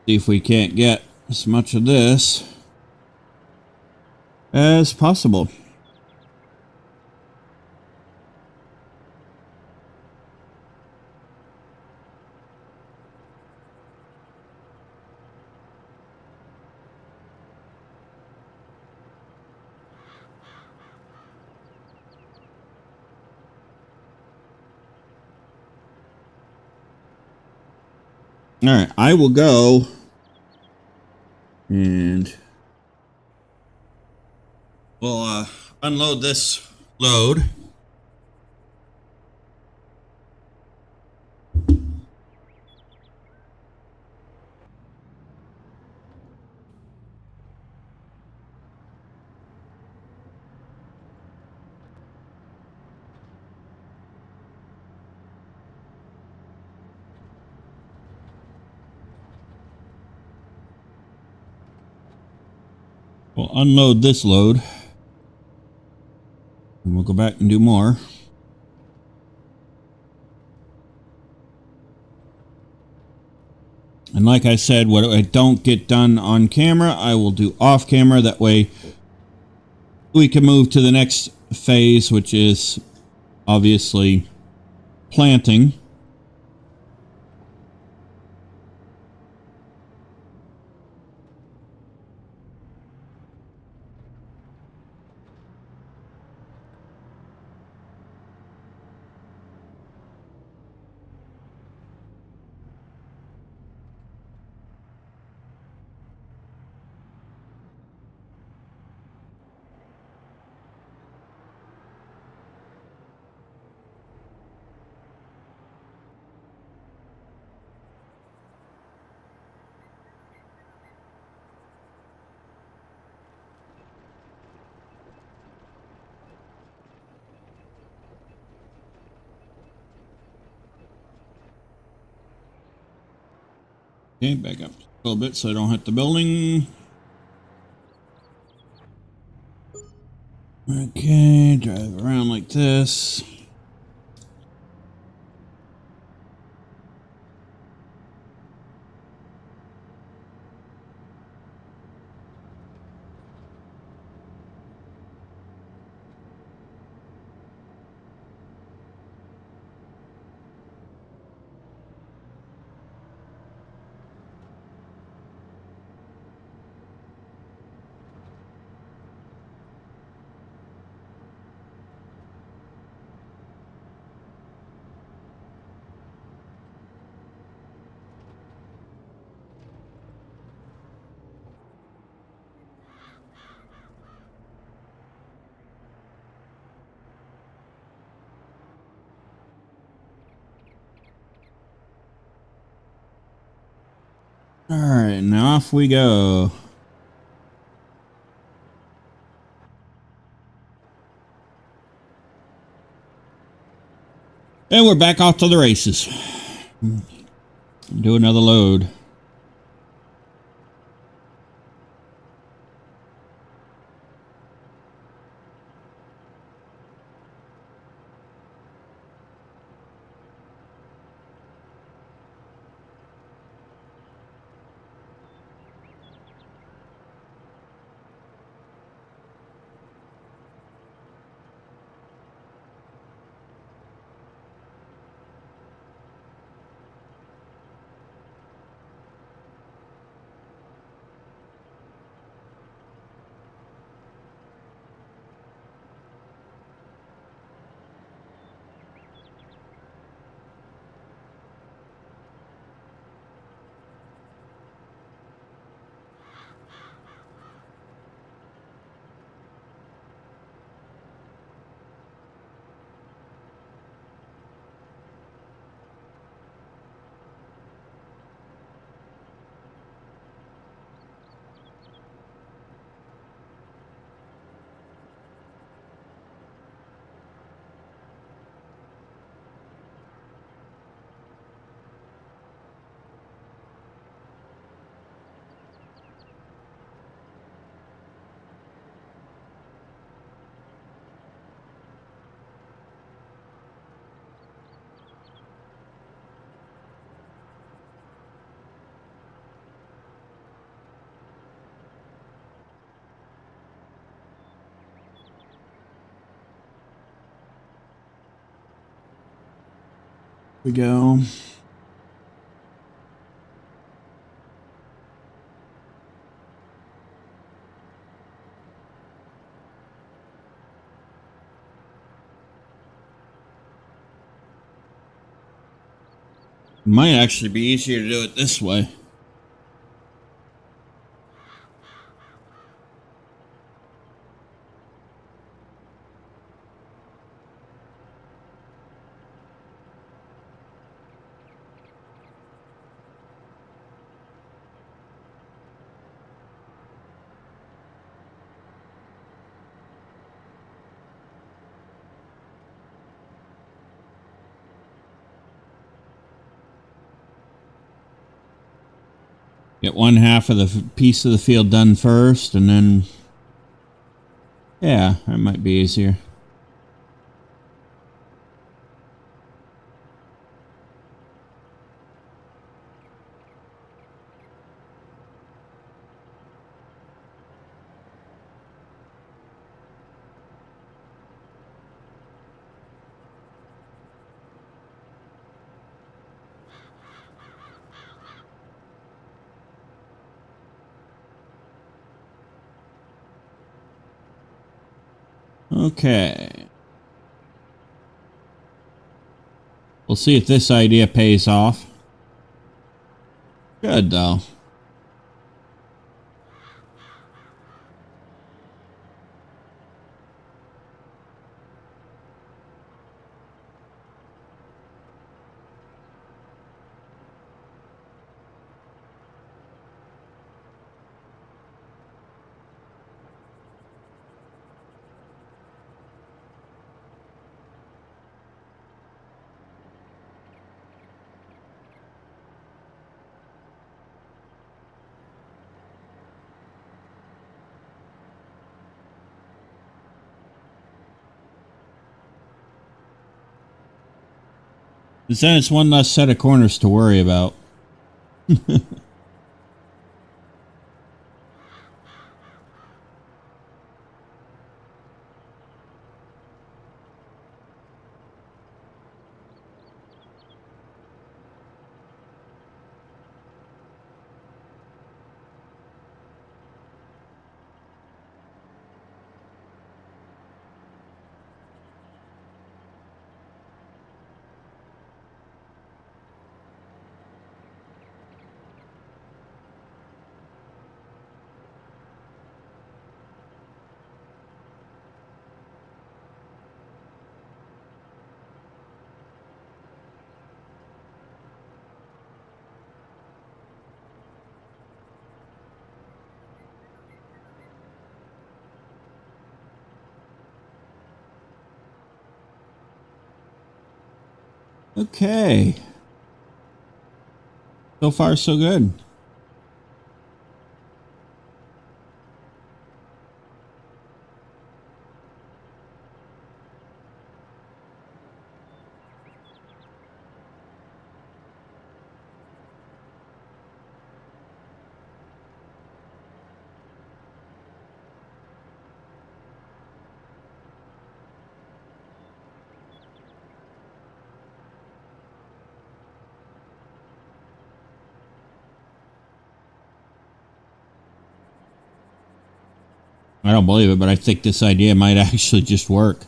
S1: See if we can't get as much of this as possible. All right, I will go and we'll unload this load. We'll unload this load. And we'll go back and do more. And like I said, what I don't get done on camera, I will do off camera. That way we can move to the next phase, which is obviously planting. Okay, back up a little bit so I don't hit the building. Okay, drive around like this. All right, now off we go. And we're back off to the races. Do another load. We go. Might actually be easier to do it this way. Get one half of the piece of the field done first, and then, yeah, that might be easier. Okay. We'll see if this idea pays off. Good, though. Then it's one less set of corners to worry about. Okay. So far, so good. I don't believe it, but I think this idea might actually just work.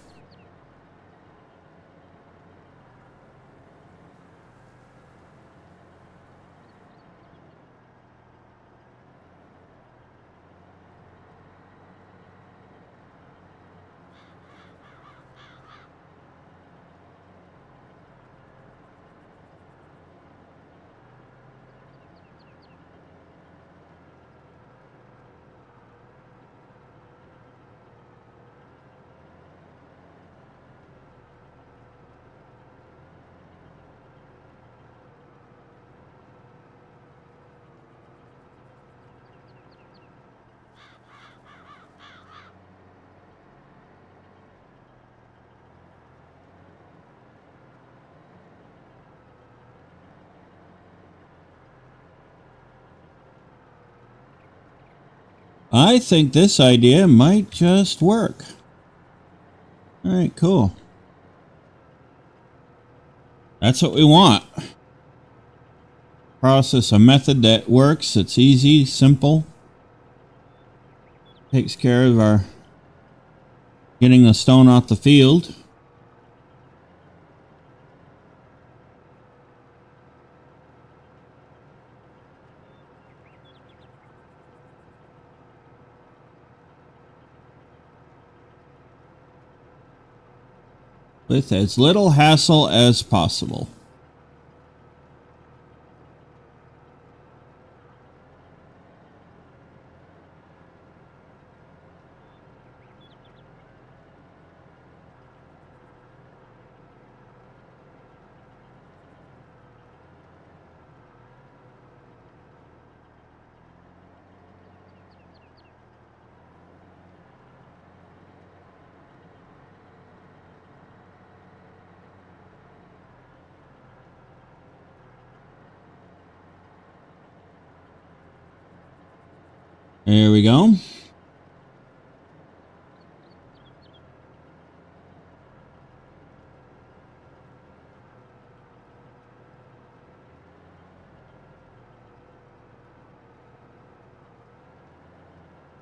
S1: I think this idea might just work. All right, cool. That's what we want. Process, a method that works. It's easy, simple. Takes care of our getting the stone off the field. With as little hassle as possible. There we go.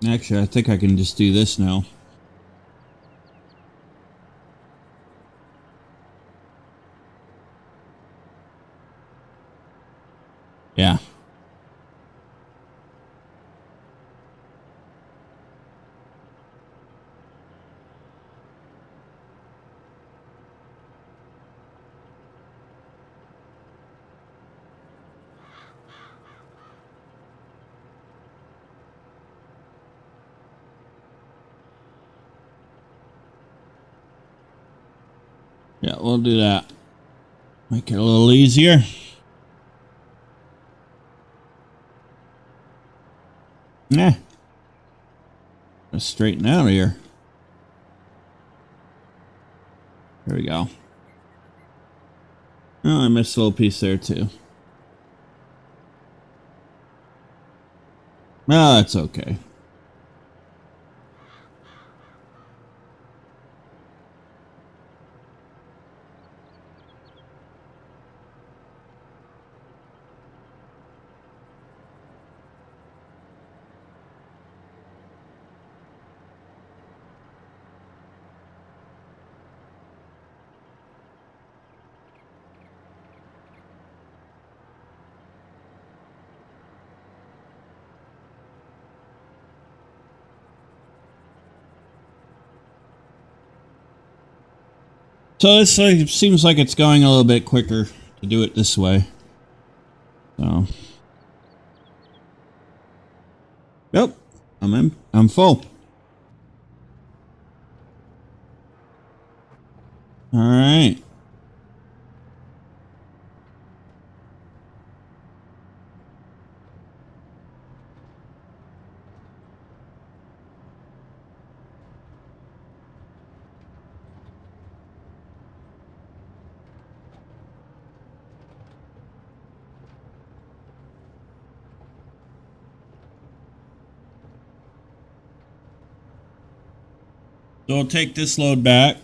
S1: Actually, I think I can just do this now. Yeah. Yeah, we'll do that. Make it a little easier. Yeah. Let's straighten out here. There we go. Oh, I missed a little piece there too. No, that's okay. So this seems like it's going a little bit quicker to do it this way. So, yep, I'm full. All right. So I'll take this load back.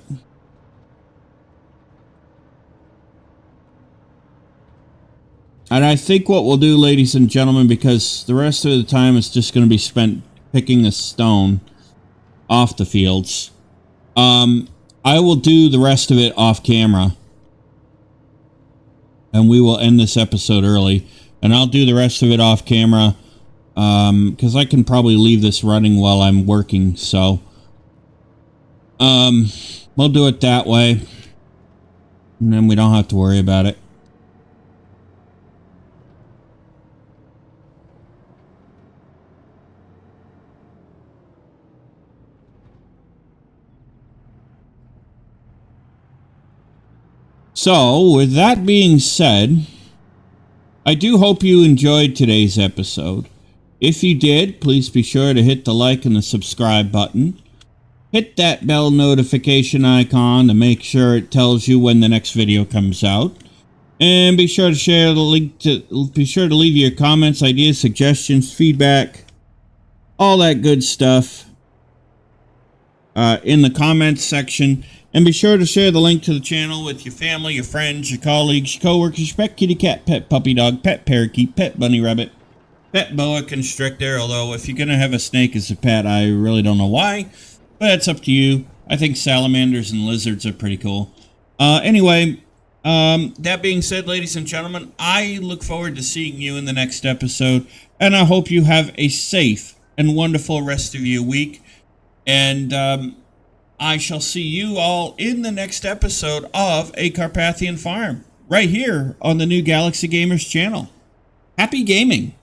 S1: And I think what we'll do, ladies and gentlemen, because the rest of the time is just going to be spent picking the stone off the fields, I will do the rest of it off camera. And we will end this episode early. And I'll do the rest of it off camera. Because I can probably leave this running while I'm working. So, we'll do it that way. And then we don't have to worry about it. So, with that being said, I do hope you enjoyed today's episode. If you did, please be sure to hit the like and the subscribe button. Hit that bell notification icon to make sure it tells you when the next video comes out. And be sure to share the link be sure to leave your comments, ideas, suggestions, feedback, all that good stuff in the comments section. And be sure to share the link to the channel with your family, your friends, your colleagues, your coworkers, your pet kitty cat, pet puppy dog, pet parakeet, pet bunny rabbit, pet boa constrictor. Although if you're going to have a snake as a pet, I really don't know why. But it's up to you. I think salamanders and lizards are pretty cool. Anyway, that being said, ladies and gentlemen, I look forward to seeing you in the next episode. And I hope you have a safe and wonderful rest of your week. And I shall see you all in the next episode of A Carpathian Farm, right here on the new Galaxy Gamers channel. Happy gaming!